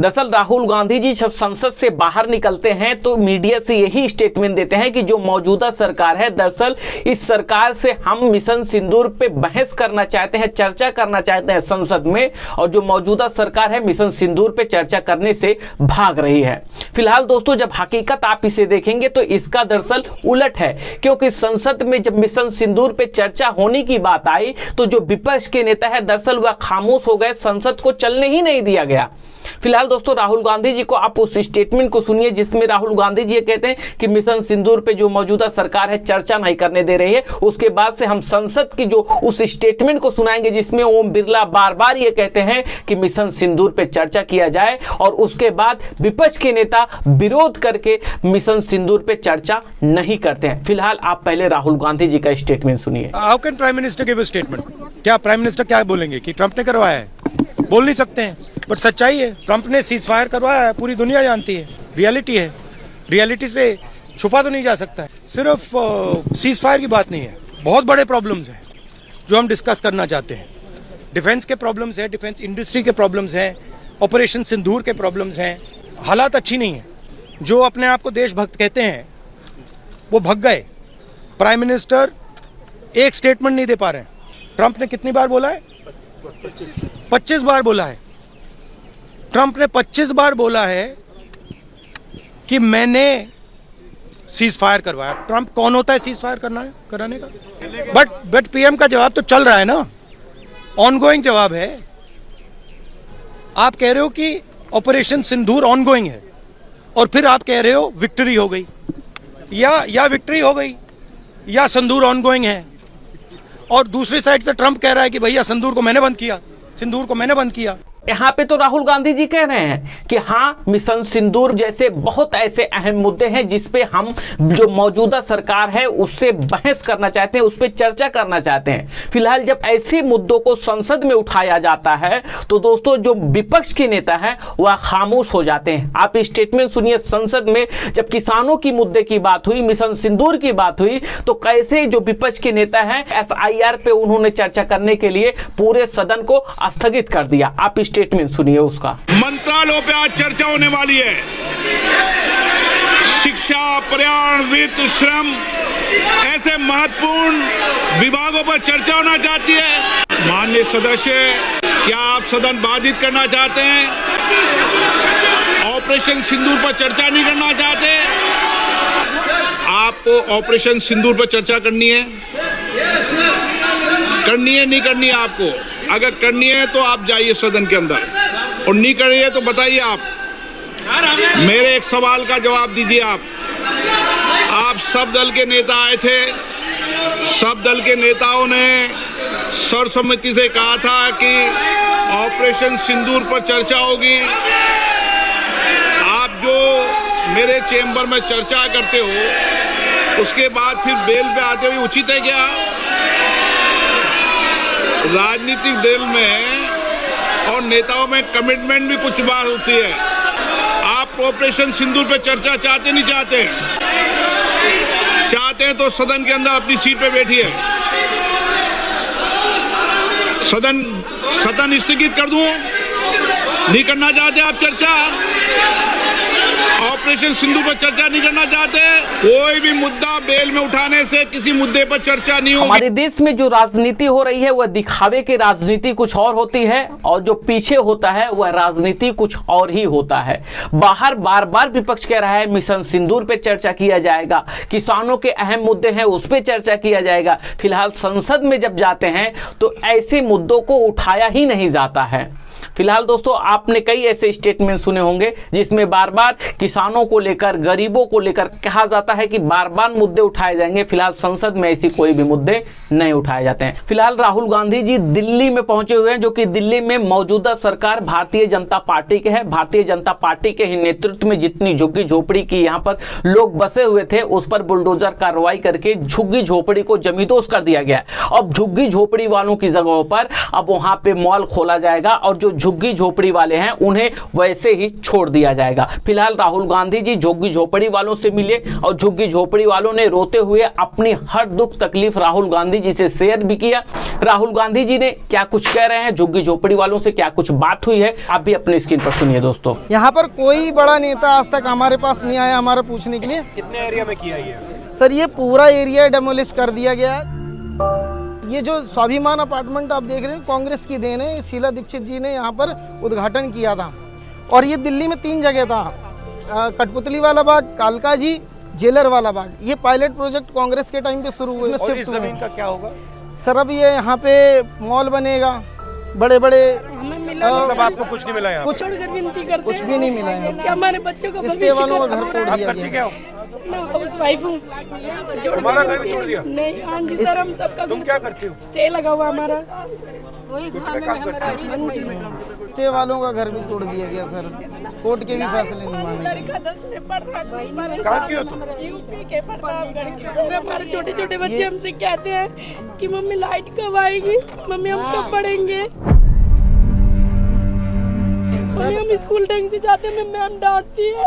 दरअसल राहुल गांधी जी जब संसद से बाहर निकलते हैं तो मीडिया से यही स्टेटमेंट देते हैं कि जो मौजूदा सरकार है, दरअसल इस सरकार से हम मिशन सिंदूर पे बहस करना चाहते हैं, चर्चा करना चाहते हैं संसद में, और जो मौजूदा सरकार है मिशन सिंदूर पे चर्चा करने से भाग रही है। फिलहाल दोस्तों जब हकीकत आप इसे देखेंगे तो इसका दरअसल उलट है, क्योंकि संसद में जब मिशन सिंदूर पे चर्चा होने की बात आई तो जो विपक्ष के नेता है दरअसल वह खामोश हो गए, संसद को चलने ही नहीं दिया गया। फिलहाल दोस्तों राहुल गांधी जी को आप उस स्टेटमेंट को सुनिए जिसमें राहुल गांधी जी ये कहते हैं कि मिशन सिंदूर पे जो मौजूदा सरकार है चर्चा नहीं करने दे रही है। उसके बाद से हम संसद की जो उस स्टेटमेंट को सुनाएंगे जिसमें ओम बिरला बार बार ये कहते हैं कि मिशन सिंदूर पे चर्चा किया जाए, और उसके बाद विपक्ष के नेता विरोध करके मिशन सिंदूर पे चर्चा नहीं करते हैं। फिलहाल आप पहले राहुल गांधी जी का स्टेटमेंट सुनिए। How can prime minister give a statement? क्या प्राइम मिनिस्टर क्या बोलेंगे कि ट्रंप ने करवाया है? बोल नहीं सकते हैं, बट सच्चाई है, ट्रंप ने सीज फायर करवाया है, पूरी दुनिया जानती है, रियलिटी है, रियलिटी से छुपा तो नहीं जा सकता है। सिर्फ सीज फायर की बात नहीं है, बहुत बड़े प्रॉब्लम्स हैं जो हम डिस्कस करना चाहते हैं। डिफेंस के प्रॉब्लम्स हैं, डिफेंस इंडस्ट्री के प्रॉब्लम्स हैं, ऑपरेशन सिंदूर के प्रॉब्लम्स हैं। हालात अच्छी नहीं है। जो अपने आप को देशभक्त कहते हैं वो भग गए। प्राइम मिनिस्टर एक स्टेटमेंट नहीं दे पा रहे हैं। ट्रंप ने कितनी बार बोला है? 25 बार बोला है। ट्रंप ने 25 बार बोला है कि मैंने सीज फायर करवाया। ट्रंप कौन होता है सीज फायर कराने का? बट पीएम का जवाब तो चल रहा है ना, ऑनगोइंग जवाब है। आप कह रहे हो कि ऑपरेशन सिंदूर ऑनगोइंग है और फिर आप कह रहे हो विक्ट्री हो गई, या विक्ट्री हो गई या सिंदूर ऑनगोइंग है। और दूसरी साइड से ट्रंप कह रहा है कि भैया सिंदूर को मैंने बंद किया। यहाँ पे तो राहुल गांधी जी कह रहे हैं कि हाँ मिशन सिंदूर जैसे बहुत ऐसे अहम मुद्दे हैं जिसपे हम जो मौजूदा सरकार है उससे बहस करना चाहते हैं, उस पर चर्चा करना चाहते हैं। फिलहाल जब ऐसे मुद्दों को संसद में उठाया जाता है तो दोस्तों जो विपक्ष के नेता है वह खामोश हो जाते हैं। आप स्टेटमेंट सुनिए। संसद में जब किसानों की मुद्दे की बात हुई, मिशन सिंदूर की बात हुई, तो कैसे जो विपक्ष के नेता है SIR पे उन्होंने चर्चा करने के लिए पूरे सदन को स्थगित कर दिया। आप स्टेटमेंट सुनिए उसका। मंत्रालयों पे आज चर्चा होने वाली है। शिक्षा, पर्यावरण, वित्त, श्रम ऐसे महत्वपूर्ण विभागों पर चर्चा होना चाहती है। माननीय सदस्य, क्या आप सदन बाधित करना चाहते हैं? ऑपरेशन सिंदूर पर चर्चा नहीं करना चाहते? आपको ऑपरेशन सिंदूर पर चर्चा करनी है? नहीं करनी है आपको? अगर करनी है तो आप जाइए सदन के अंदर, और नहीं कर रही है तो बताइए। आप मेरे एक सवाल का जवाब दीजिए। आप सब दल के नेता आए थे, सब दल के नेताओं ने सर्वसम्मति से कहा था कि ऑपरेशन सिंदूर पर चर्चा होगी। आप जो मेरे चेंबर में चर्चा करते हो उसके बाद फिर बेल पे आते हुए उचित है क्या? राजनीतिक दल में और नेताओं में कमिटमेंट भी कुछ बार होती है। आप ऑपरेशन सिंदूर पे चर्चा चाहते नहीं चाहते? चाहते हैं तो सदन के अंदर अपनी सीट पे बैठिए। सदन स्थगित कर दूं? नहीं करना चाहते आप चर्चा? ऑपरेशन सिंदूर पर चर्चा नहीं करना चाहते? कोई भी मुद्दा बेल में उठाने से किसी मुद्दे पर चर्चा नहीं होगी। हमारे देश में जो राजनीति हो रही है वह दिखावे की राजनीति कुछ और होती है, और जो पीछे होता है वह राजनीति कुछ और ही होता है। बाहर बार बार विपक्ष कह रहा है मिशन सिंदूर पे चर्चा किया जाएगा, किसानों के अहम मुद्दे हैं उस पर चर्चा किया जाएगा। फिलहाल संसद में जब जाते हैं तो ऐसे मुद्दों को उठाया ही नहीं जाता है। फिलहाल दोस्तों आपने कई ऐसे स्टेटमेंट सुने होंगे जिसमें बार बार किसानों को लेकर, गरीबों को लेकर कहा जाता है कि बार बार मुद्दे उठाए जाएंगे। फिलहाल संसद में ऐसी कोई भी मुद्दे नहीं उठाए जाते हैं। फिलहाल राहुल गांधी जी दिल्ली में पहुंचे हुए हैं, जो कि दिल्ली में मौजूदा सरकार भारतीय जनता पार्टी के है। भारतीय जनता पार्टी के ही नेतृत्व में जितनी झुग्गी झोपड़ी की यहाँ पर लोग बसे हुए थे उस पर बुलडोजर कार्रवाई करके झुग्गी झोपड़ी को जमींदोज कर दिया गया। अब झुग्गी झोपड़ी वालों की जगहों पर अब वहां पे मॉल खोला जाएगा, और जो झुग्गी झोपड़ी वाले हैं उन्हें वैसे ही छोड़ दिया जाएगा। फिलहाल राहुल गांधी जी झुग्गी झोपड़ी वालों से मिले और झुग्गी झोपड़ी वालों ने रोते हुए अपनी हर दुख तकलीफ राहुल गांधी जी से शेयर भी किया। राहुल गांधी जी ने क्या कुछ कह रहे हैं, झुग्गी झोपड़ी वालों से क्या कुछ बात हुई है, आप भी अपनी स्क्रीन पर सुनिए दोस्तों। यहाँ पर कोई बड़ा नेता आज तक हमारे पास नहीं आया हमारा पूछने के लिए। कितने एरिया में किया ये? सर ये पूरा एरिया डेमोलिश कर दिया गया है। ये जो स्वाभिमान अपार्टमेंट आप देख रहे हैं कांग्रेस की देन है। शीला दीक्षित जी ने यहाँ पर उद्घाटन किया था और ये दिल्ली में 3 जगह था, कठपुतली वाला बाग, कालका जी, जेलर वाला बाग। ये पायलट प्रोजेक्ट कांग्रेस के टाइम पे शुरू हुए। और इस जमीन का क्या होगा सर? अब ये यहाँ पे मॉल बनेगा, बड़े बड़े। मतलब आपको कुछ नहीं मिला यहाँ? कुछ भी नहीं मिला है। क्या हमारे बच्चों का इसके वालों का घर तोड़ आप दिया करती गया। क्या हो? मैं हाउस वाइफ हूँ। तुम्हारा घर भी तोड़ दिया? नहीं, हाँ जी सर, हम सबका तुम क्या करती हो? स्टे लगा हुआ हमारा। स्टे वालों का घर भी तोड़ दिया गया सर। कोर्ट के भी फैसले नहीं माने। लड़का 10 में पढ़ रहा है। कहाँ की हो तुम? यूपी के प्रतापगढ़। हमारे छोटे छोटे बच्चे हमसे कहते हैं कि मम्मी लाइट कब आएगी, मम्मी हम कब पढ़ेंगे, मम्मी हम स्कूल ढंग से जाते हैं, मैम डांटती है।